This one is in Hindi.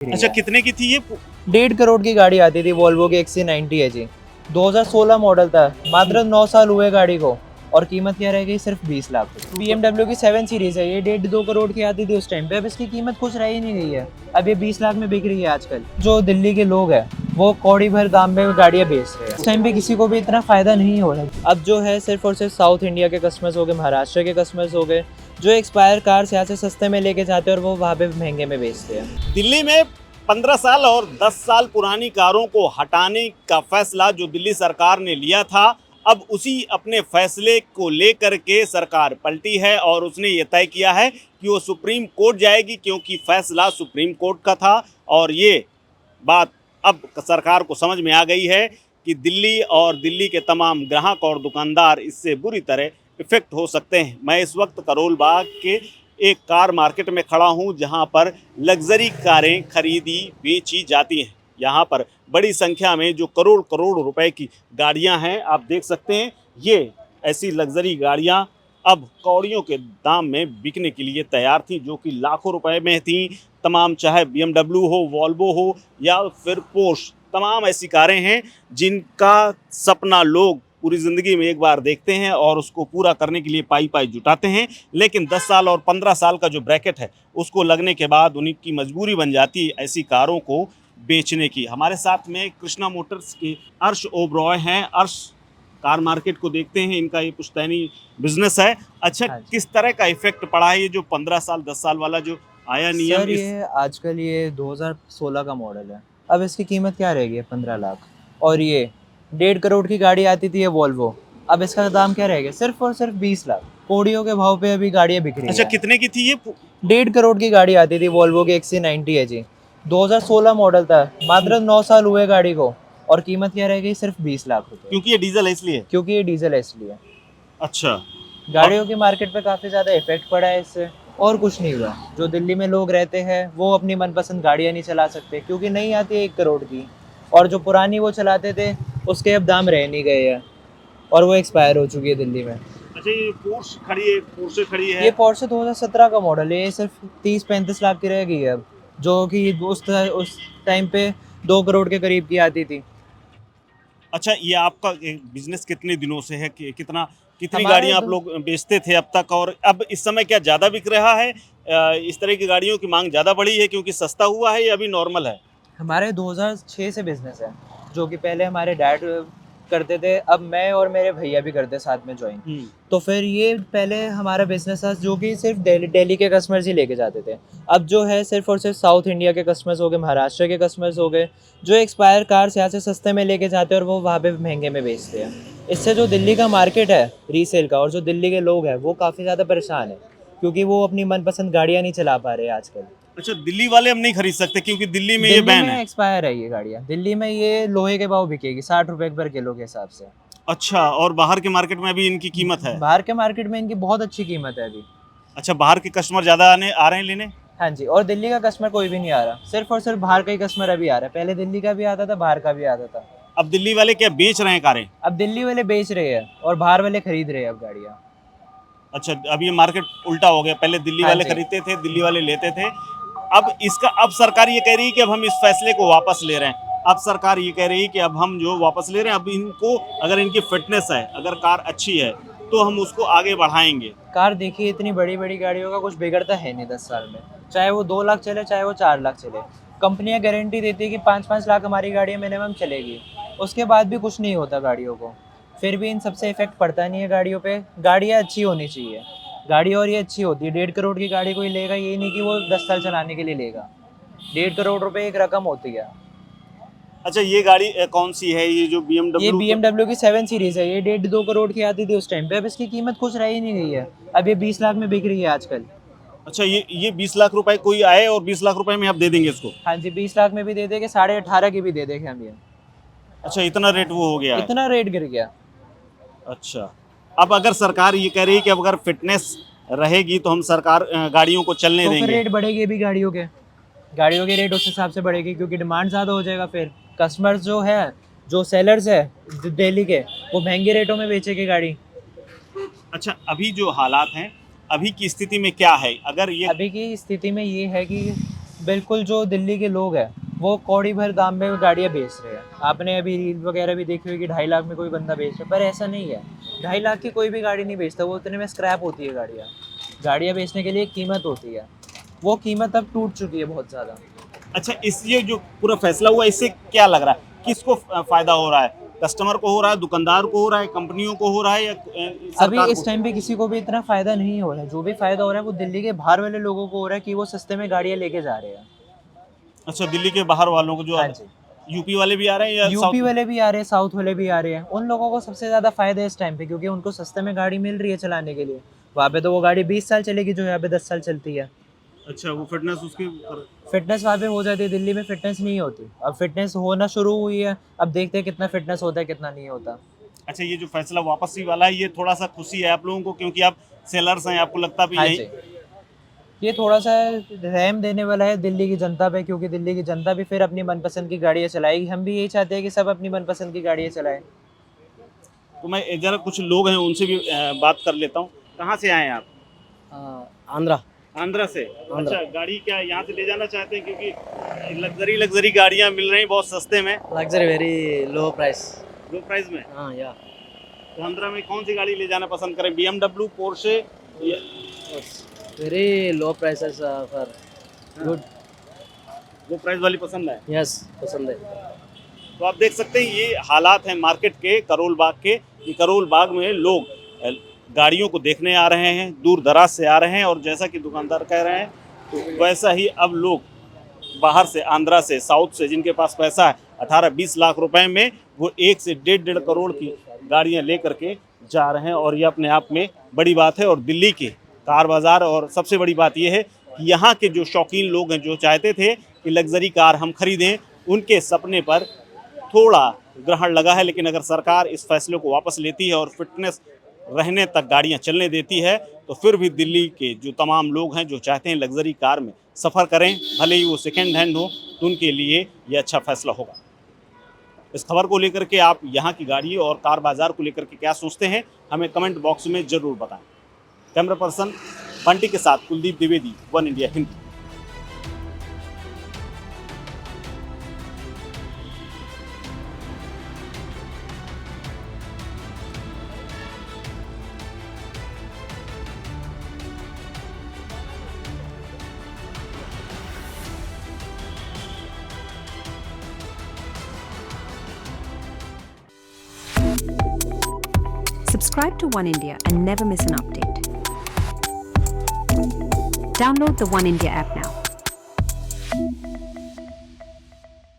अच्छा, कितने की थी ये? 1.5 करोड़ की गाड़ी आती थी, वॉल्वो की XC90 है जी। 2016 मॉडल था, मात्र 9 साल हुए गाड़ी को, और कीमत क्या रह गई? सिर्फ 20 लाख। BMW की 7 सीरीज है, ये 1.5-2 करोड़ की आती थी उस टाइम पे, अब इसकी कीमत कुछ रह ही नहीं गई है। अब ये 20 लाख में बिक रही है आजकल। जो दिल्ली के लोग हैं वो कौड़ी भर दाम में गाड़ियाँ बेच रहे हैं। उस टाइम पे किसी को भी इतना फायदा नहीं हो रहा। अब जो है सिर्फ और सिर्फ साउथ इंडिया के कस्टमर्स हो गए, महाराष्ट्र के कस्टमर्स हो गए, जो एक्सपायर कार्स यहाँ से सस्ते में लेके जाते हैं और वो वहाँ पे महंगे में बेचते हैं। दिल्ली में 15 साल और 10 साल पुरानी कारों को हटाने का फैसला जो दिल्ली सरकार ने लिया था, अब उसी अपने फैसले को लेकर के सरकार पलटी है और उसने ये तय किया है कि वो सुप्रीम कोर्ट जाएगी, क्योंकि फैसला सुप्रीम कोर्ट का था। और ये बात अब सरकार को समझ में आ गई है कि दिल्ली और दिल्ली के तमाम ग्राहक और दुकानदार इससे बुरी तरह इफेक्ट हो सकते हैं। मैं इस वक्त करोल बाग के एक कार मार्केट में खड़ा हूं, जहां पर लग्जरी कारें खरीदी बेची जाती हैं। यहां पर बड़ी संख्या में जो करोड़ करोड़ रुपए की गाड़ियां हैं, आप देख सकते हैं, ये ऐसी लग्जरी गाड़ियां अब कौड़ियों के दाम में बिकने के लिए तैयार थी, जो कि लाखों रुपए में थी। तमाम, चाहे BMW हो, वॉल्वो हो या फिर पोर्श, तमाम ऐसी कारें हैं जिनका सपना लोग पूरी ज़िंदगी में एक बार देखते हैं और उसको पूरा करने के लिए पाई पाई जुटाते हैं। लेकिन 10 साल और 15 साल का जो ब्रैकेट है, उसको लगने के बाद उनकी मजबूरी बन जाती है ऐसी कारों को बेचने की। हमारे साथ में कृष्णा मोटर्स के अर्श ओबरॉय हैं। अर्श, कार मार्केट को देखते हैं, इनका ये पुश्तैनी बिजनेस है। अच्छा, हाँ जी। किस तरह का इफेक्ट पड़ा है ये जो 15 साल 10 साल वाला जो आया नियम? सर ये आजकल ये 2016 का मॉडल है, अब इसकी कीमत क्या रहेगी? 15 लाख। और ये 1.5 करोड़ की गाड़ी आती थी, ये वॉल्वो, अब इसका दाम क्या रहेगा? सिर्फ और सिर्फ 20 लाख। कोड़ियों के भाव पे अभी गाड़ियाँ बिक रही अच्छा, है। कितने की थी ये? 1.5 करोड़ की गाड़ी आती थी, वॉल्वो की XC90 है जी। 2016 मॉडल था, मात्र 9 साल हुए गाड़ी को, और कीमत क्या रह गई? सिर्फ 20 लाख रुपए। क्योंकि ये डीजल है इसलिए? क्योंकि ये डीजल है इसलिए। अच्छा। और गाड़ियों की मार्केट पे काफ़ी ज़्यादा इफेक्ट पड़ा है इससे, और कुछ नहीं हुआ। जो दिल्ली में लोग रहते हैं वो अपनी मनपसंद गाड़ियाँ नहीं चला सकते, क्योंकि नहीं आती है 1 करोड़ की, और जो पुरानी वो चलाते थे उसके अब दाम रह नहीं गए हैं, और वो एक्सपायर हो चुकी है दिल्ली में। अच्छा, ये पोर्श खड़ी है, पोर्शे खड़ी है। ये पोर्शे 2017 का मॉडल है, ये सिर्फ 30-35 लाख की रह गई है अब, जो कि उस टाइम पे 2 करोड़ के करीब की आती थी। अच्छा, ये आपका बिजनेस कितने दिनों से है? कितनी हमारे गाड़ियां आप दो- लोग बेचते थे अब तक, और अब इस समय क्या ज़्यादा बिक रहा है? इस तरह की गाड़ियों की मांग ज़्यादा बढ़ी है क्योंकि सस्ता हुआ है, या अभी नॉर्मल है? हमारे 2006 से बिजनेस है, जो कि पहले हमारे डैड करते थे, अब मैं और मेरे भैया भी करते साथ में ज्वाइन। तो फिर ये पहले हमारा बिजनेस था जो कि सिर्फ दिल्ली के कस्टमर्स ही लेके जाते थे। अब जो है सिर्फ और सिर्फ साउथ इंडिया के कस्टमर्स हो गए, महाराष्ट्र के कस्टमर्स हो गए, जो एक्सपायर कार्स यहाँ से सस्ते में लेके जाते हैं और वो वहाँ पे महंगे में बेचते हैं। इससे जो दिल्ली का मार्केट है रीसेल का, और जो दिल्ली के लोग हैं वो काफ़ी ज़्यादा परेशान है, क्योंकि वो अपनी मनपसंद गाड़ियाँ नहीं चला पा रहे आजकल। अच्छा, दिल्ली वाले अब नहीं खरीद सकते क्योंकि दिल्ली में ये दिल्ली बैन में है? एक्सपायर है ये गाड़ियाँ, दिल्ली में ये लोहे के भाव बिकेगी 60 रुपए पर किलो के हिसाब से। अच्छा, और बाहर के मार्केट में भी इनकी कीमत है? बाहर के मार्केट में इनकी बहुत अच्छी कीमत है अभी। अच्छा, बाहर के कस्टमर ज़्यादा आने आ रहे हैं लेने? हाँ जी, और दिल्ली का कस्टमर कोई भी नहीं आ रहा, सिर्फ और सिर्फ बाहर का ही कस्टमर अभी आ रहा है। पहले दिल्ली का भी आता था, बाहर का भी आता था। अब दिल्ली वाले क्या बेच रहे हैं कारें? अब दिल्ली वाले बेच रहे हैं और बाहर वाले खरीद रहे हैं अब गाड़ियाँ। अच्छा, अब ये मार्केट उल्टा हो गया, पहले दिल्ली हाँ वाले जी। खरीदते थे, दिल्ली वाले लेते थे। अब सरकार ये कह रही है कि अब हम इस फैसले को वापस ले रहे हैं। अब सरकार ये कह रही है कि अब हम जो वापस ले रहे हैं, अब इनको, अगर इनकी फिटनेस है, अगर कार अच्छी है, तो हम उसको आगे बढ़ाएंगे। कार देखिए, इतनी बड़ी बड़ी गाड़ियों का कुछ बिगड़ता है नहीं 10 साल में, चाहे वो 2 लाख चले चाहे वो 4 लाख चले। कंपनियां गारंटी देती है कि 5-5 लाख हमारी गाड़ियाँ मिनिमम चलेगी, उसके बाद भी कुछ नहीं होता गाड़ियों को। फिर भी इन सबसे इफेक्ट पड़ता नहीं है गाड़ियों पे। गाड़ियाँ अच्छी होनी चाहिए, गाड़ी और ये अच्छी होती है। 1.5 करोड़ की गाड़ी कोई लेगा, ये नहीं कि वो 10 साल चलाने के लिए लेगा। 1.5 करोड़ रुपए एक रकम होती है। अच्छा, ये गाड़ी कौन सी है? ये जो ये BMW? BMW की 7 सीरीज है, ये 1.5-2 करोड़ की आती थी उस टाइम पे, अब इसकी कीमत कुछ रह ही नहीं गई है। अब ये 20 लाख में बिक रही है आजकल। अच्छा, ये 20 लाख रुपए कोई आए और 20 लाख रुपए में आप दे देंगे इसको? हाँ जी, 20 लाख में भी दे देंगे, 18.5 की भी दे देंगे हम ये। अच्छा, इतना रेट वो हो गया है? इतना रेट गिर गया। अच्छा, अब अगर सरकार ये कह रही है कि अब अगर फिटनेस रहेगी तो हम सरकार गाड़ियों को चलने तो फिर देंगे। रेट बढ़ेगी भी गाड़ियों के रेट उस हिसाब से बढ़ेगी, क्योंकि डिमांड ज़्यादा हो जाएगा। फिर कस्टमर्स जो है, जो सेलर्स है दिल्ली के, वो महंगे रेटों में बेचेंगे गाड़ी। अच्छा, अभी जो हालात हैं, अभी की स्थिति में क्या है? अगर ये अभी की स्थिति में ये है कि बिल्कुल जो दिल्ली के लोग हैं वो कौड़ी भर दाम में गाड़ियाँ बेच रहे हैं। आपने अभी रील वगैरह भी देखी होगी 2.5 लाख में कोई बंदा बेच रहा है, पर ऐसा नहीं है। 2.5 लाख की कोई भी गाड़ी नहीं बेचता, वो उतने में स्क्रैप होती है गाड़ियाँ। गाड़ियाँ बेचने के लिए एक कीमत होती है, वो कीमत अब टूट चुकी है बहुत ज़्यादा। अच्छा, इस ये जो पूरा फैसला हुआ, इससे क्या लग रहा है, किसको फायदा हो रहा है? कस्टमर को हो रहा है, दुकानदार को हो रहा है, कंपनियों को हो रहा है, या अभी सरकार इस को? टाइम पे किसी को भी इतना फ़ायदा नहीं हो रहा है। जो भी फ़ायदा हो रहा है वो दिल्ली के बाहर वाले लोगों को हो रहा है कि वो सस्ते में गाड़ियाँ लेके जा रहे हैं। अच्छा, दिल्ली के बाहर वालों को, जो हाँ जी। यूपी वाले भी आ रहे हैं या यूपी साउथ? वाले भी आ रहे हैं, साउथ वाले भी आ रहे हैं। उन लोगों को सबसे ज़्यादा फ़ायदा है इस टाइम पे, क्योंकि उनको सस्ते में गाड़ी मिल रही है चलाने के लिए। वहाँ पे तो वो गाड़ी 20 साल चलेगी जो यहाँ पे 10 साल चलती है। अच्छा, वो फिटनेस उसकी फिटनेस वहाँ पे हो जाती है, दिल्ली में फिटनेस नहीं होती। अब फिटनेस होना शुरू हुई है, अब देखते हैं कितना फिटनेस होता है कितना नहीं होता। अच्छा, ये जो फैसला वापसी वाला है, ये थोड़ा सा खुशी है आप लोगों को, क्योंकि आप सेलर्स हैं, आपको लगता भी हाँ यही? जी, ये थोड़ा सा रहम देने वाला है दिल्ली की जनता पे, क्योंकि दिल्ली की जनता भी फिर अपनी मनपसंद की गाड़ियाँ चलाएगी। हम भी यही चाहते हैं कि सब अपनी मनपसंद की गाड़ियाँ चलाएं। तो मैं जरा कुछ लोग हैं उनसे भी बात कर लेता हूँ। कहाँ से आए हैं आप? आंध्रा आंध्रा से? आंध्रा। अच्छा, गाड़ी क्या यहाँ से ले जाना चाहते हैं, क्योंकि लग्जरी गाड़ियाँ मिल रही हैं बहुत सस्ते में, लग्जरी वेरी लो प्राइस लो प्राइस में। हाँ या तो आंध्रा में कौन सी गाड़ी ले जाना पसंद करें, BMW, Porsche? Very low prices for good वो प्राइस वाली पसंद है? यस पसंद है। तो आप देख सकते हैं ये हालात हैं मार्केट के, करोल बाग के। कि करोल बाग में लोग गाड़ियों को देखने आ रहे हैं, दूर दराज से आ रहे हैं, और जैसा कि दुकानदार कह रहे हैं तो वैसा ही अब लोग बाहर से, आंध्रा से, साउथ से, जिनके पास पैसा है 18-20 लाख रुपए में, वो 1 से 1.5 करोड़ की गाड़ियां लेकर के जा रहे हैं। और ये अपने आप में बड़ी बात है। और दिल्ली के कार बाज़ार, और सबसे बड़ी बात ये है कि यहाँ के जो शौकीन लोग हैं, जो चाहते थे कि लग्जरी कार हम खरीदें, उनके सपने पर थोड़ा ग्रहण लगा है। लेकिन अगर सरकार इस फैसले को वापस लेती है और फिटनेस रहने तक गाड़ियां चलने देती है, तो फिर भी दिल्ली के जो तमाम लोग हैं जो चाहते हैं लग्जरी कार में सफ़र करें, भले ही वो सेकेंड हैंड हो, तो उनके लिए ये अच्छा फैसला होगा। इस खबर को लेकर के आप यहाँ की गाड़ी और कार बाज़ार को लेकर के क्या सोचते हैं, हमें कमेंट बॉक्स में ज़रूर बताएं। कैमरा पर्सन बंटी के साथ Kuldeep Dwivedi, one India Hindi. Subscribe to One India and never miss an update. Download the One India app now.